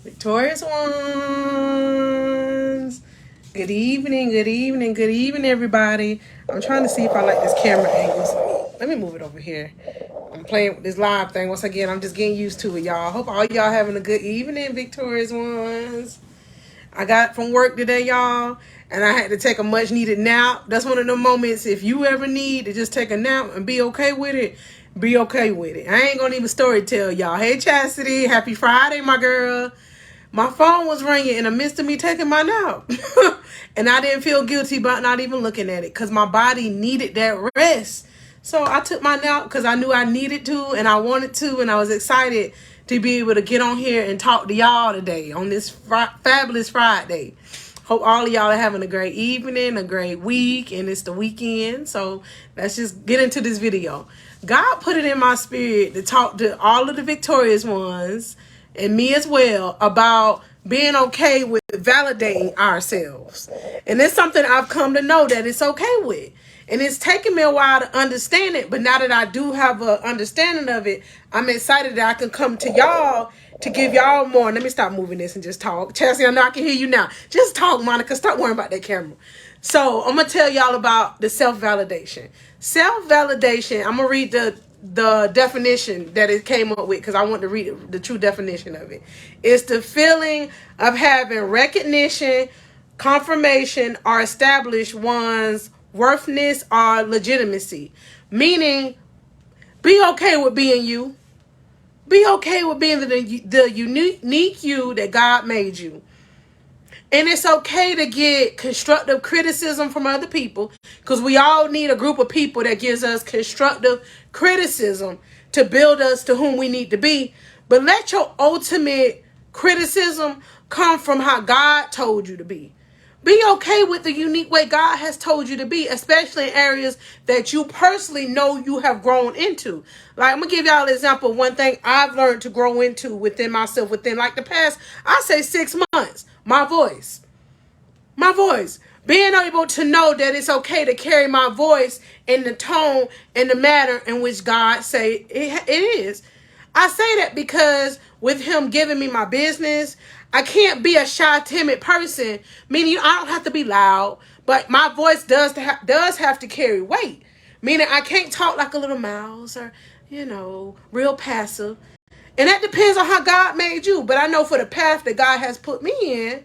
Victorious ones. Good evening, good evening, good evening, everybody. I'm trying to see if I like this camera angle. Let me move it over here. I'm playing with this live thing. Once again, I'm just getting used to it, y'all. Hope all y'all having a good evening, Victorious ones. I got from work today, y'all, and I had to take a much needed nap. That's one of the moments, if you ever need to just take a nap and be okay with it, be okay with it. I ain't gonna even story tell y'all. Hey, Chastity, happy Friday, my girl. My phone was ringing in the midst of me taking my nap. And I didn't feel guilty about not even looking at it because my body needed that rest. So I took my nap because I knew I needed to and I wanted to, and I was excited to be able to get on here and talk to y'all today on this fabulous Friday. Hope all of y'all are having a great evening, a great week, and it's the weekend. So let's just get into this video. God put it in my spirit to talk to all of the victorious ones and me as well about being okay with validating ourselves. And it's something I've come to know that it's okay with. And it's taken me a while to understand it, but now that I do have an understanding of it, I'm excited that I can come to y'all to give y'all more. Let me stop moving this and just talk. Chelsea, I know I can hear you now. Just talk, Monica. Stop worrying about that camera. So I'm going to tell y'all about the self-validation. Self-validation, I'm going to read the definition that it came up with because I want to read the true definition of it. It's the feeling of having recognition, confirmation, or establish one's worthiness or legitimacy. Meaning, be okay with being you. Be okay with being the unique you that God made you. And it's okay to get constructive criticism from other people because we all need a group of people that gives us constructive criticism to build us to whom we need to be. But let your ultimate criticism come from how God told you to be. Be okay with the unique way God has told you to be, especially in areas that you personally know you have grown into. Like, I'm going to give y'all an example of one thing I've learned to grow into within myself within like the past, I say 6 months. My voice. My voice. Being able to know that it's okay to carry my voice in the tone and the manner in which God say it is. I say that because with him giving me my business, I can't be a shy, timid person. Meaning I don't have to be loud, but my voice does have to carry weight. Meaning I can't talk like a little mouse or, real passive. And that depends on how God made you. But I know for the path that God has put me in,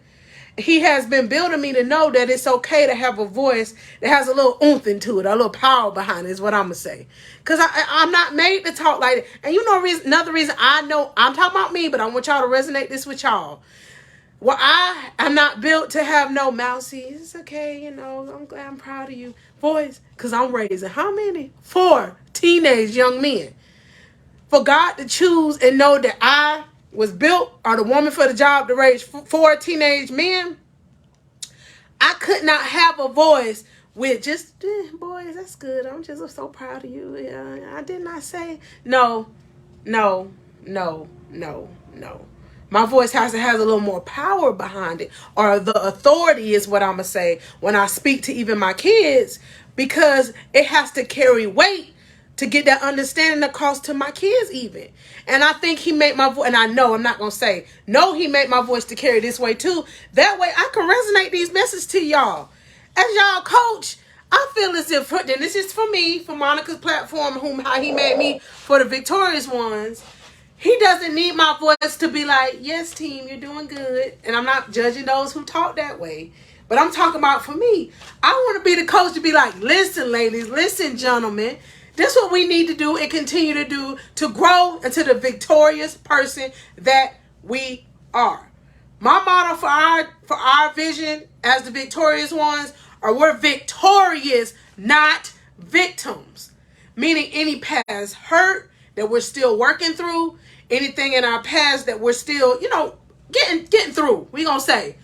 he has been building me to know that it's okay to have a voice that has a little oomph into it, a little power behind it is what I'm going to say. Because I'm not made to talk like that. And another reason I know, I'm talking about me, but I want y'all to resonate this with y'all. Well, I am not built to have no mousy. It's okay, I'm glad, I'm proud of you. Voice, because I'm raising how many? 4 teenage young men. For God to choose and know that I was built or the woman for the job to raise 4 teenage men, I could not have a voice with just, boys, that's good. I'm so proud of you. Yeah, I did not say, no. My voice has a little more power behind it, or the authority is what I'm going to say when I speak to even my kids, because it has to carry weight to get that understanding across to my kids even. And I think he made my voice, and I know I'm not going to say, no, he made my voice to carry this way too. That way I can resonate these messages to y'all. As y'all coach, I feel as if, and this is for me, for Monica's platform, how he made me for the victorious ones. He doesn't need my voice to be like, yes, team, you're doing good. And I'm not judging those who talk that way. But I'm talking about for me. I want to be the coach to be like, listen, ladies, listen, gentlemen. This is what we need to do and continue to do to grow into the victorious person that we are. My motto for our vision as the victorious ones are we're victorious, not victims. Meaning any past hurt that we're still working through, anything in our past that we're still, getting through. We gonna say,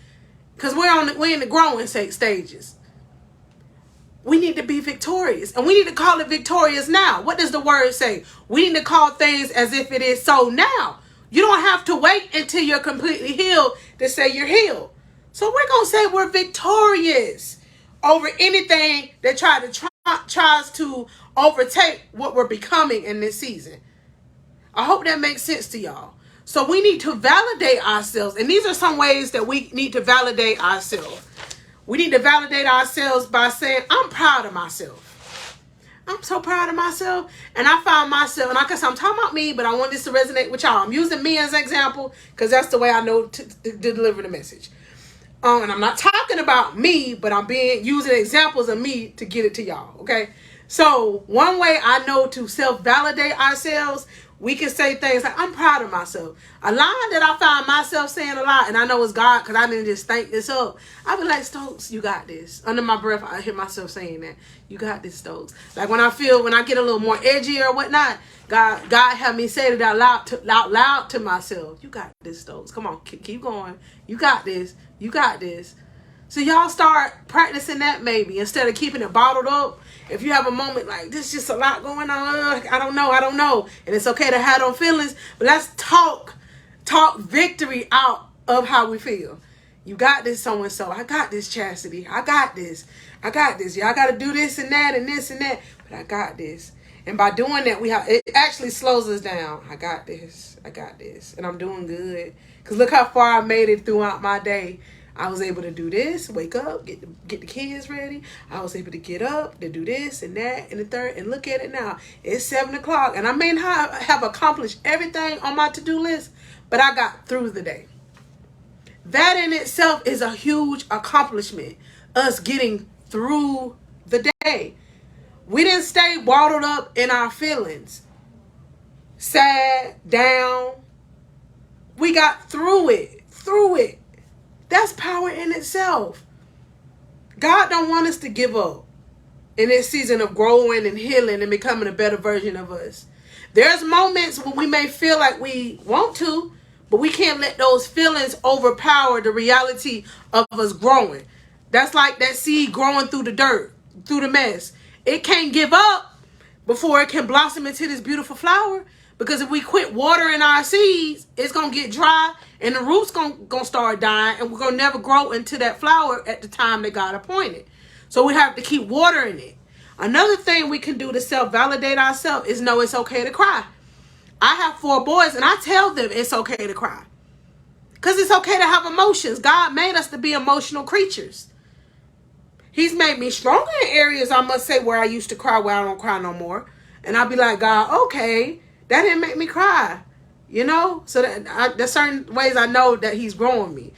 because we're in the growing stages. We need to be victorious, and we need to call it victorious now. What does the word say? We need to call things as if it is so now. You don't have to wait until you're completely healed to say you're healed. So we're going to say we're victorious over anything that tries to overtake what we're becoming in this season. I hope that makes sense to y'all. So we need to validate ourselves. And these are some ways that we need to validate ourselves. We need to validate ourselves by saying, I'm proud of myself. I'm so proud of myself. And I found myself, and I guess I'm talking about me, but I want this to resonate with y'all. I'm using me as an example because that's the way I know to deliver the message. And I'm not talking about me, but I'm using examples of me to get it to y'all. Okay. So one way I know to self-validate ourselves, we can say things like, I'm proud of myself. A line that I find myself saying a lot, and I know it's God because I didn't just think this up. I be like, Stokes, you got this. Under my breath, I hear myself saying that. You got this, Stokes. Like when I get a little more edgy or whatnot, God have me say it out loud to myself. You got this, Stokes. Come on, keep going. You got this. You got this. So y'all start practicing that maybe instead of keeping it bottled up. If you have a moment like this, just a lot going on. I don't know. And it's okay to have those feelings, but let's talk victory out of how we feel. You got this, so-and-so. I got this, Chastity. I got this. Y'all got to do this and that and this and that, but I got this. And by doing that, it actually slows us down. I got this. And I'm doing good. Because look how far I made it throughout my day. I was able to do this, wake up, get the kids ready. I was able to get up to do this and that and the third. And look at it now. It's 7 o'clock. And I may not have accomplished everything on my to-do list, but I got through the day. That in itself is a huge accomplishment. Us getting through the day. We didn't stay bottled up in our feelings. Sad, down. We got through it. That's power in itself. God don't want us to give up in this season of growing and healing and becoming a better version of us. There's moments when we may feel like we want to, but we can't let those feelings overpower the reality of us growing. That's like that seed growing through the dirt, through the mess. It can't give up before it can blossom into this beautiful flower. Because if we quit watering our seeds, it's going to get dry and the roots going to start dying and we're going to never grow into that flower at the time that God appointed. So we have to keep watering it. Another thing we can do to self-validate ourselves is know it's okay to cry. I have 4 boys and I tell them it's okay to cry. Because it's okay to have emotions. God made us to be emotional creatures. He's made me stronger in areas, I must say, where I used to cry, where I don't cry no more. And I'll be like, God, okay. That didn't make me cry, So there's certain ways I know that he's growing me,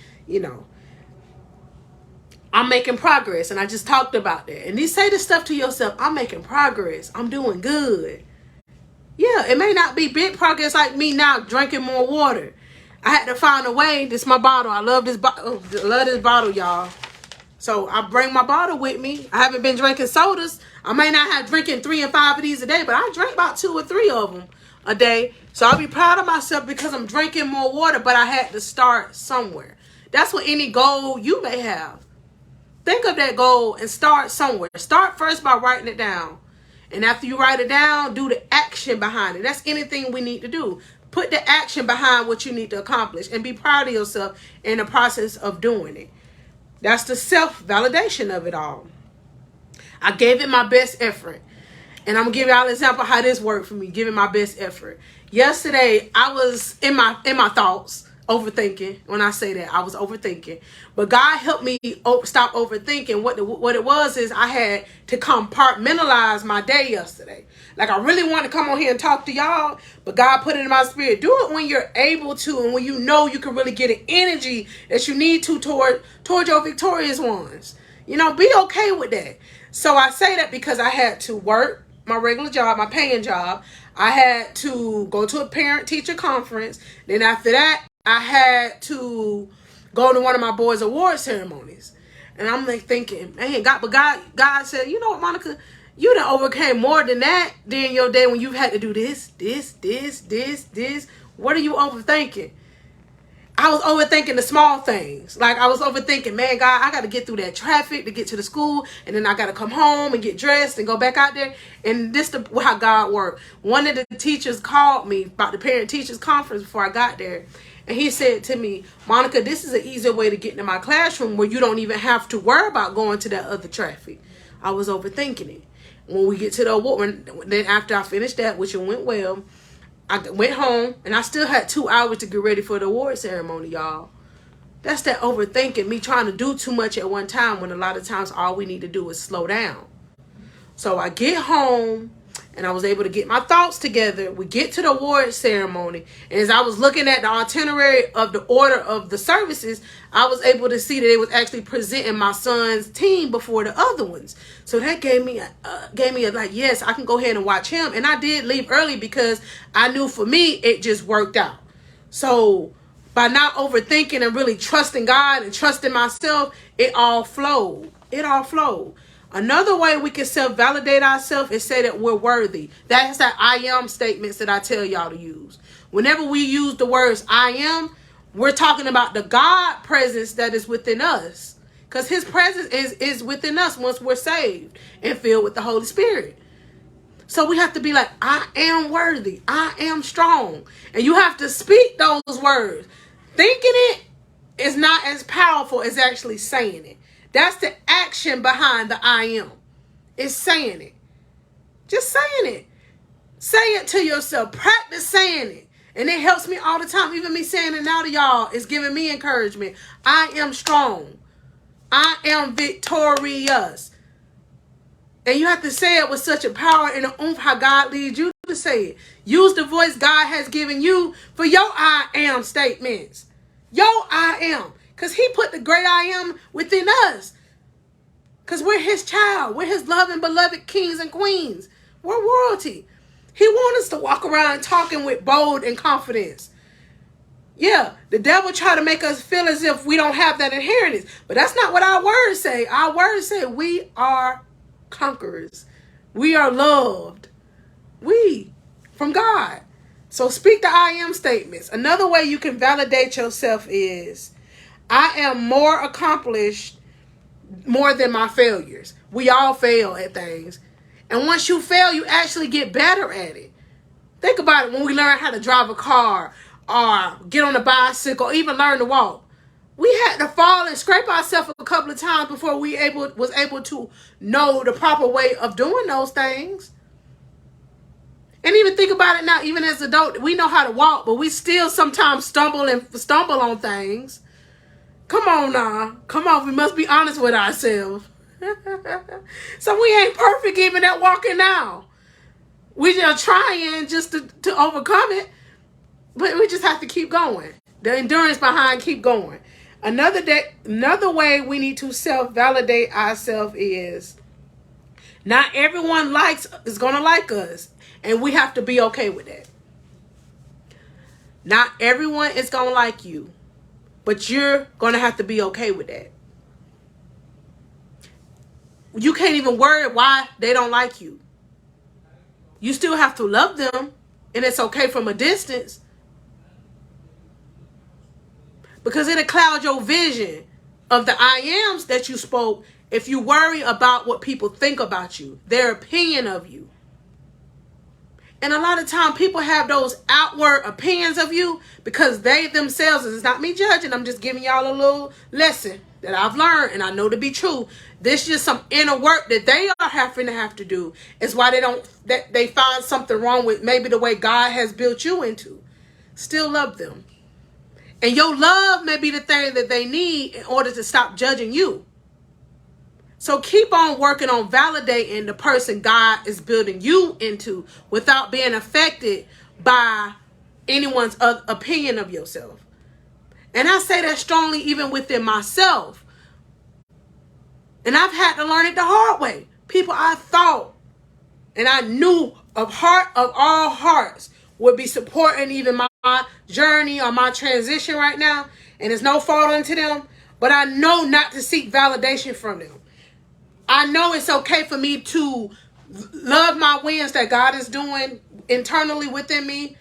I'm making progress, and I just talked about that. And you say this stuff to yourself, I'm making progress. I'm doing good. Yeah, it may not be big progress like me now drinking more water. I had to find a way. This is my bottle. I love this bottle, y'all. So I bring my bottle with me. I haven't been drinking sodas. I may not have drinking 3 and 5 of these a day, but I drink about 2 or 3 of them a day. So I'll be proud of myself because I'm drinking more water, but I had to start somewhere. That's what any goal you may have. Think of that goal and start somewhere. Start first by writing it down. And after you write it down, do the action behind it. That's anything we need to do. Put the action behind what you need to accomplish and be proud of yourself in the process of doing it. That's the self-validation of it all. I gave it my best effort. And I'm going to give y'all an example how this worked for me, giving my best effort. Yesterday, I was in my thoughts, overthinking. When I say that, I was overthinking. But God helped me stop overthinking. What it was is I had to compartmentalize my day yesterday. Like I really want to come on here and talk to y'all, but God put it in my spirit. Do it when you're able to and when you know you can really get an energy that you need to toward your victorious ones. Be okay with that. So I say that because I had to work my regular job, my paying job. I had to go to a parent-teacher conference. Then after that, I had to go to one of my boys' award ceremonies. And I'm like thinking, man, God said, you know what, Monica? You done overcame more than that during your day when you've had to do this. What are you overthinking? I was overthinking the small things. Like I was overthinking, man, God, I got to get through that traffic to get to the school. And then I got to come home and get dressed and go back out there. And this is how God worked. One of the teachers called me about the parent teachers conference before I got there. And he said to me, Monica, this is an easier way to get into my classroom where you don't even have to worry about going to that other traffic. I was overthinking it. When we get to the award, then after I finished that, which it went well, I went home and I still had 2 hours to get ready for the award ceremony, y'all. That's that overthinking, me trying to do too much at one time when a lot of times all we need to do is slow down. So I get home and I was able to get my thoughts together. We get to the award ceremony. And as I was looking at the itinerary of the order of the services, I was able to see that it was actually presenting my son's team before the other ones. So that gave me a like, yes, I can go ahead and watch him. And I did leave early because I knew for me, it just worked out. So by not overthinking and really trusting God and trusting myself, it all flowed. It all flowed. Another way we can self-validate ourselves is say that we're worthy. That's that I am statements that I tell y'all to use. Whenever we use the words I am, we're talking about the God presence that is within us. Because his presence is within us once we're saved and filled with the Holy Spirit. So we have to be like, I am worthy. I am strong. And you have to speak those words. Thinking it is not as powerful as actually saying it. That's the action behind the I am. It's saying it. Just saying it. Say it to yourself. Practice saying it. And it helps me all the time. Even me saying it now to y'all is giving me encouragement. I am strong. I am victorious. And you have to say it with such a power and an oomph how God leads you to say it. Use the voice God has given you for your I am statements. Your I am. Because he put the great I am within us. Because we're his child. We're his loved and beloved kings and queens. We're royalty. He wants us to walk around talking with bold and confidence. Yeah, the devil try to make us feel as if we don't have that inheritance. But that's not what our words say. Our words say we are conquerors. We are loved. We, from God. So speak the I am statements. Another way you can validate yourself is, I am more accomplished more than my failures. We all fail at things. And once you fail, you actually get better at it. Think about it when we learn how to drive a car or get on a bicycle or even learn to walk. We had to fall and scrape ourselves a couple of times before we was able to know the proper way of doing those things. And even think about it now, even as adults, we know how to walk, but we still sometimes stumble on things. Come on now. Come on. We must be honest with ourselves. So we ain't perfect even at walking now. We just trying just to overcome it. But we just have to keep going. The endurance behind keep going. Another way we need to self-validate ourselves is not everyone is going to like us. And we have to be okay with that. Not everyone is going to like you. But you're going to have to be okay with that. You can't even worry why they don't like you. You still have to love them. And it's okay from a distance. Because it'll cloud your vision of the I ams that you spoke if you worry about what people think about you. Their opinion of you. And a lot of time people have those outward opinions of you because they themselves, it's not me judging, I'm just giving y'all a little lesson that I've learned and I know to be true. This is just some inner work that they are having to have to do. It's why they find something wrong with maybe the way God has built you into. Still love them. And your love may be the thing that they need in order to stop judging you. So keep on working on validating the person God is building you into without being affected by anyone's opinion of yourself. And I say that strongly even within myself. And I've had to learn it the hard way. People I thought and I knew of heart of all hearts would be supporting even my journey or my transition right now. And it's no fault unto them. But I know not to seek validation from them. I know it's okay for me to love my wins that God is doing internally within me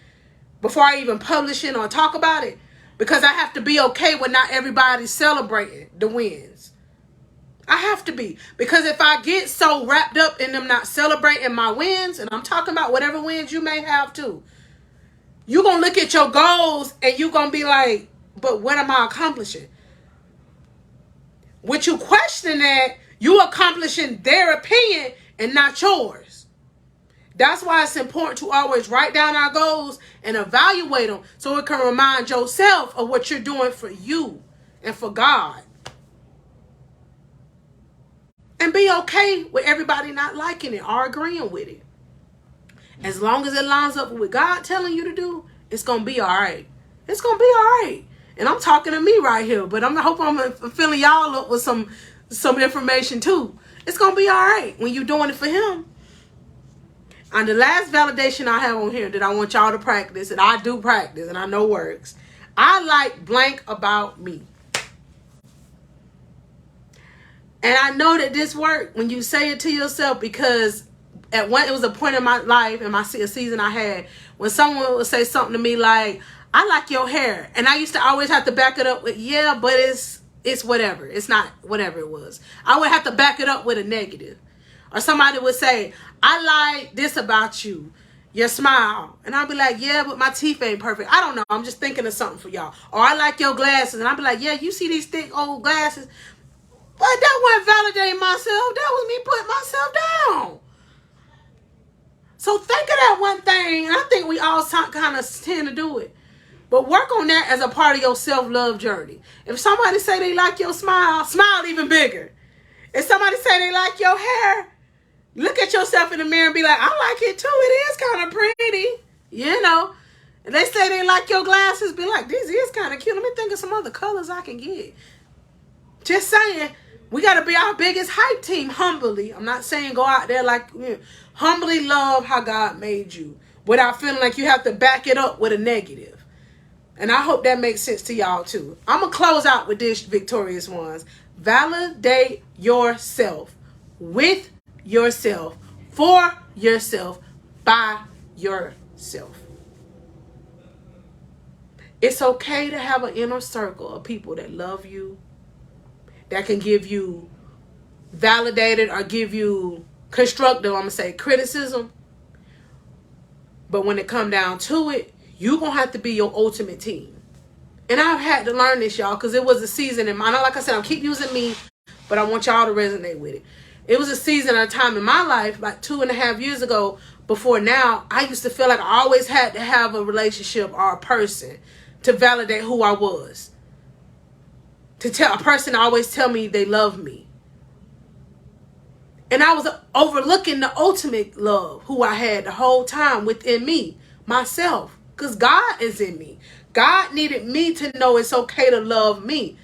before I even publish it or talk about it. Because I have to be okay when not everybody's celebrating the wins. I have to be. Because if I get so wrapped up in them not celebrating my wins, and I'm talking about whatever wins you may have too, you're going to look at your goals and you're going to be like, but what am I accomplishing? When you question that, you accomplishing their opinion and not yours. That's why it's important to always write down our goals and evaluate them so it can remind yourself of what you're doing for you and for God. And be okay with everybody not liking it or agreeing with it. As long as it lines up with what God telling you to do, it's going to be all right. It's going to be all right. And I'm talking to me right here, but I hope I'm filling y'all up with some information too. It's going to be all right when you're doing it for him. And the last validation I have on here that I want y'all to practice, and I do practice, and I know works. I like blank about me. And I know that this worked when you say it to yourself, because it was a point in my life, in a season I had, when someone would say something to me like, I like your hair. And I used to always have to back it up with, yeah, but it's whatever. It's not whatever it was. I would have to back it up with a negative. Or somebody would say, I like this about you, your smile. And I'd be like, yeah, but my teeth ain't perfect. I don't know. I'm just thinking of something for y'all. Or I like your glasses. And I'd be like, yeah, you see these thick old glasses? But that wasn't validating myself. That was me putting myself down. So think of that one thing. And I think we all kind of tend to do it. But work on that as a part of your self-love journey. If somebody say they like your smile, smile even bigger. If somebody say they like your hair, look at yourself in the mirror and be like, I like it too. It is kind of pretty. You know. And they say they like your glasses, be like, these is kind of cute. Let me think of some other colors I can get. Just saying, we got to be our biggest hype team humbly. I'm not saying go out there like, humbly love how God made you without feeling like you have to back it up with a negative. And I hope that makes sense to y'all too. I'm going to close out with this, victorious ones. Validate yourself with yourself, for yourself, by yourself. It's okay to have an inner circle of people that love you, that can give you validated or give you constructive, I'm going to say, criticism. But when it come down to it, you're going to have to be your ultimate team. And I've had to learn this, y'all, because it was a season in my, like I said, I keep using me, but I want y'all to resonate with it. It was a season or a time in my life, like 2.5 years ago, before now, I used to feel like I always had to have a relationship or a person to validate who I was. To tell a person always tell me they love me. And I was overlooking the ultimate love, who I had the whole time within me, myself. Because God is in me. God needed me to know it's okay to love me.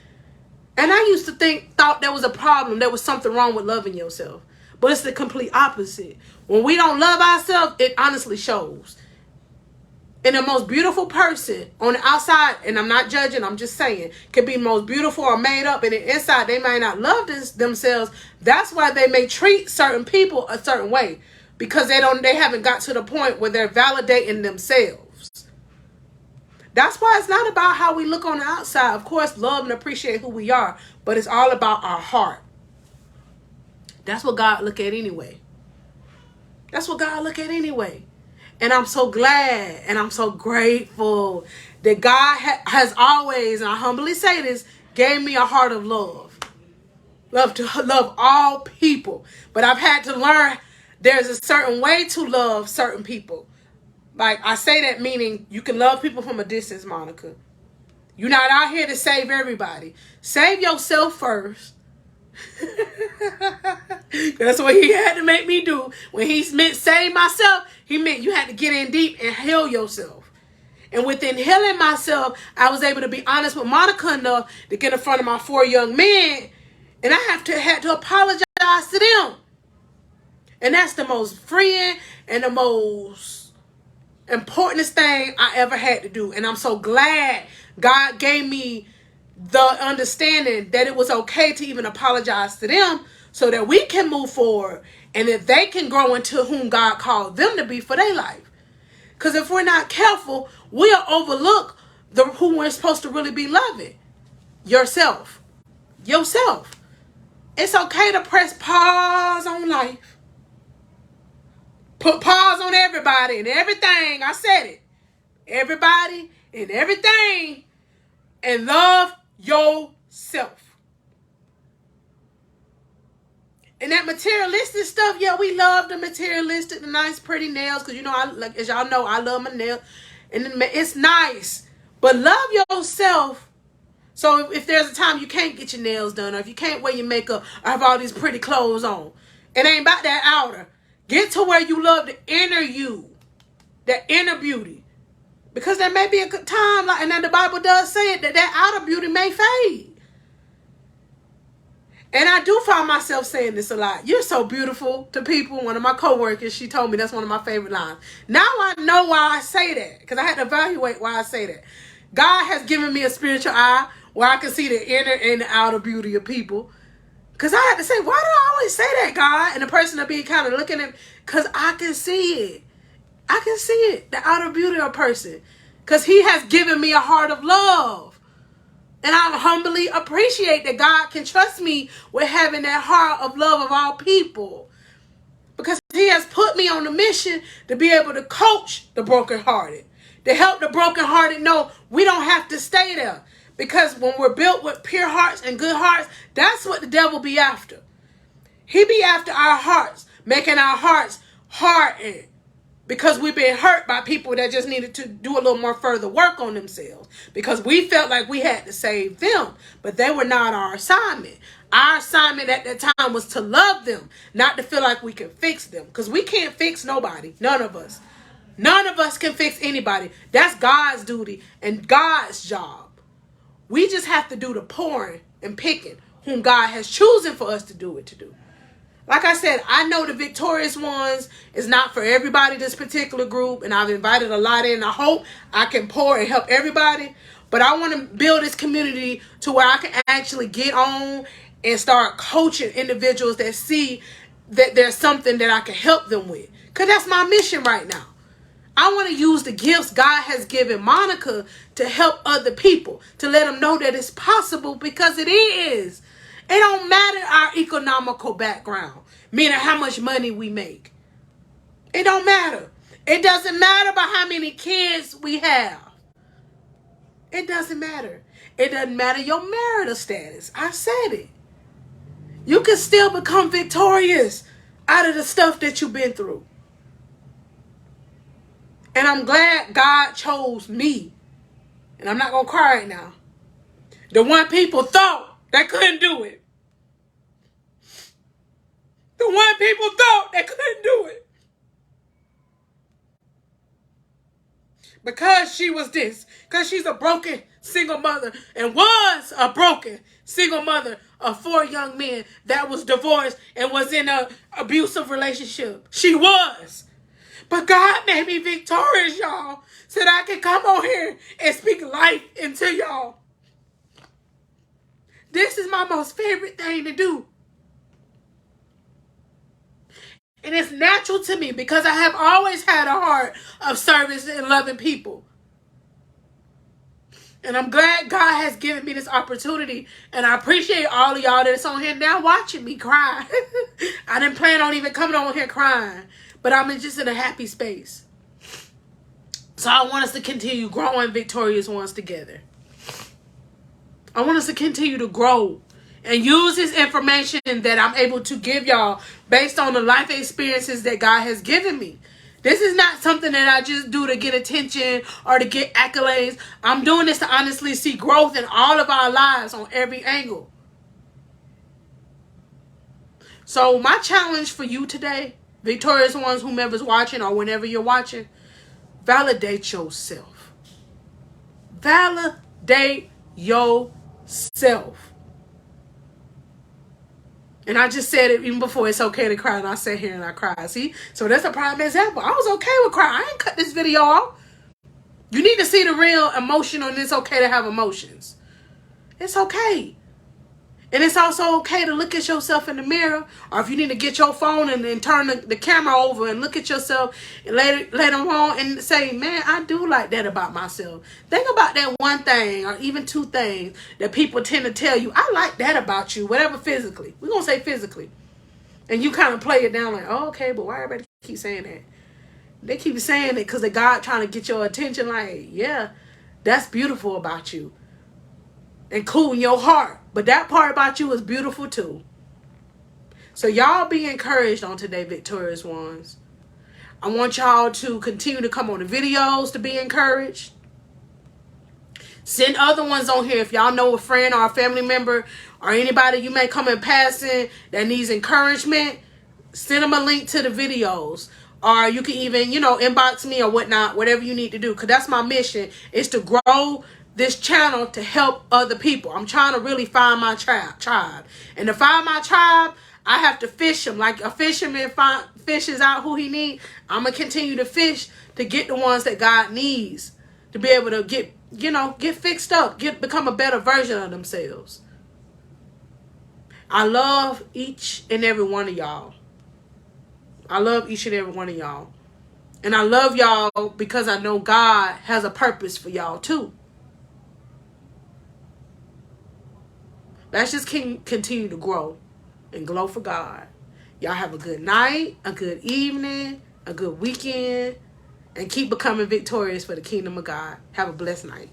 And I used to thought there was a problem. There was something wrong with loving yourself. But it's the complete opposite. When we don't love ourselves, it honestly shows. And the most beautiful person on the outside, and I'm not judging, I'm just saying, can be most beautiful or made up, and the inside they might not love themselves. That's why they may treat certain people a certain way, because they haven't got to the point where they're validating themselves. That's why it's not about how we look on the outside. Of course, love and appreciate who we are, but it's all about our heart. That's what God look at anyway. That's what God look at anyway. And I'm so glad and I'm so grateful that God has always, and I humbly say this, gave me a heart of love. Love to love all people. But I've had to learn there's a certain way to love certain people. Like, I say that meaning you can love people from a distance, Monica. You're not out here to save everybody. Save yourself first. That's what he had to make me do. When he meant save myself, he meant you had to get in deep and heal yourself. And within healing myself, I was able to be honest with Monica enough to get in front of my 4 young men. And I had to apologize to them. And that's the most freeing and the most importantest thing I ever had to do. And I'm so glad God gave me the understanding that it was okay to even apologize to them so that we can move forward and that they can grow into whom God called them to be for their life. Because if we're not careful, we'll overlook who we're supposed to really be loving. Yourself. It's okay to press pause on life. Put pause on everybody and everything. I said it. Everybody and everything. And love yourself. And that materialistic stuff, yeah, we love the materialistic, the nice, pretty nails, because, you know, as y'all know, I love my nails. And it's nice. But love yourself. So if there's a time you can't get your nails done, or if you can't wear your makeup, or have all these pretty clothes on, it ain't about that outer. Get to where you love the inner you, that inner beauty. Because there may be a time, like, and then the Bible does say it, that outer beauty may fade. And I do find myself saying this a lot. You're so beautiful to people. One of my coworkers, she told me that's one of my favorite lines. Now I know why I say that, because I had to evaluate why I say that. God has given me a spiritual eye where I can see the inner and the outer beauty of people. Because I had to say, why do I always say that, God? And the person will be kind of looking at me, because I can see it. I can see it, the outer beauty of a person. Because he has given me a heart of love. And I humbly appreciate that God can trust me with having that heart of love of all people. Because he has put me on a mission to be able to coach the brokenhearted. To help the brokenhearted know we don't have to stay there. Because when we're built with pure hearts and good hearts, that's what the devil be after. He be after our hearts, making our hearts hardened. Because we've been hurt by people that just needed to do a little more further work on themselves. Because we felt like we had to save them. But they were not our assignment. Our assignment at that time was to love them. Not to feel like we can fix them. Because we can't fix nobody. None of us. None of us can fix anybody. That's God's duty and God's job. We just have to do the pouring and picking whom God has chosen for us to do it to do. Like I said, I know the victorious ones is not for everybody, this particular group, and I've invited a lot in. I hope I can pour and help everybody, but I want to build this community to where I can actually get on and start coaching individuals that see that there's something that I can help them with, because that's my mission right now. I want to use the gifts God has given Monica to help other people, to let them know that it's possible, because it is. It don't matter our economical background, meaning how much money we make. It don't matter. It doesn't matter about how many kids we have. It doesn't matter. It doesn't matter your marital status. I said it. You can still become victorious out of the stuff that you've been through. And I'm glad God chose me. And I'm not going to cry right now. The one people thought they couldn't do it. The one people thought they couldn't do it. Because she was this. Because she's a broken single mother. And was a broken single mother of 4 young men that was divorced and was in an abusive relationship. She was. But God made me victorious, y'all. So that I can come on here and speak life into y'all. This is my most favorite thing to do. And it's natural to me because I have always had a heart of service and loving people. And I'm glad God has given me this opportunity. And I appreciate all of y'all that's on here now watching me cry. I didn't plan on even coming on here crying. But I'm just in a happy space. So I want us to continue growing victorious ones together. I want us to continue to grow. And use this information that I'm able to give y'all based on the life experiences that God has given me. This is not something that I just do to get attention or to get accolades. I'm doing this to honestly see growth in all of our lives on every angle. So my challenge for you today, victorious ones, whomever's watching or whenever you're watching, validate yourself. Validate yourself. And I just said it even before, it's okay to cry, and I sat here and I cried. See? So that's a prime example. I was okay with crying. I ain't cut this video off. You need to see the real emotion, and it's okay to have emotions. It's okay. And it's also okay to look at yourself in the mirror, or if you need to get your phone and turn the camera over and look at yourself and later on and say, man, I do like that about myself. Think about that one thing or even 2 things that people tend to tell you, I like that about you, whatever physically. We're going to say physically. And you kind of play it down like, oh, okay, but why everybody keep saying that? They keep saying it because of God trying to get your attention like, yeah, that's beautiful about you. Including your heart. But that part about you is beautiful too. So y'all be encouraged on today, victorious ones. I want y'all to continue to come on the videos to be encouraged. Send other ones on here if y'all know a friend or a family member or anybody you may come in passing that needs encouragement. Send them a link to the videos. Or you can even, inbox me or whatnot, whatever you need to do. Because that's my mission, is to grow this channel to help other people. I'm trying to really find my tribe. And to find my tribe, I have to fish them. Like a fisherman fishes out who he needs. I'm going to continue to fish to get the ones that God needs. To be able to get fixed up. Become a better version of themselves. I love each and every one of y'all. I love each and every one of y'all. And I love y'all because I know God has a purpose for y'all too. Let's just continue to grow and glow for God. Y'all have a good night, a good evening, a good weekend, and keep becoming victorious for the kingdom of God. Have a blessed night.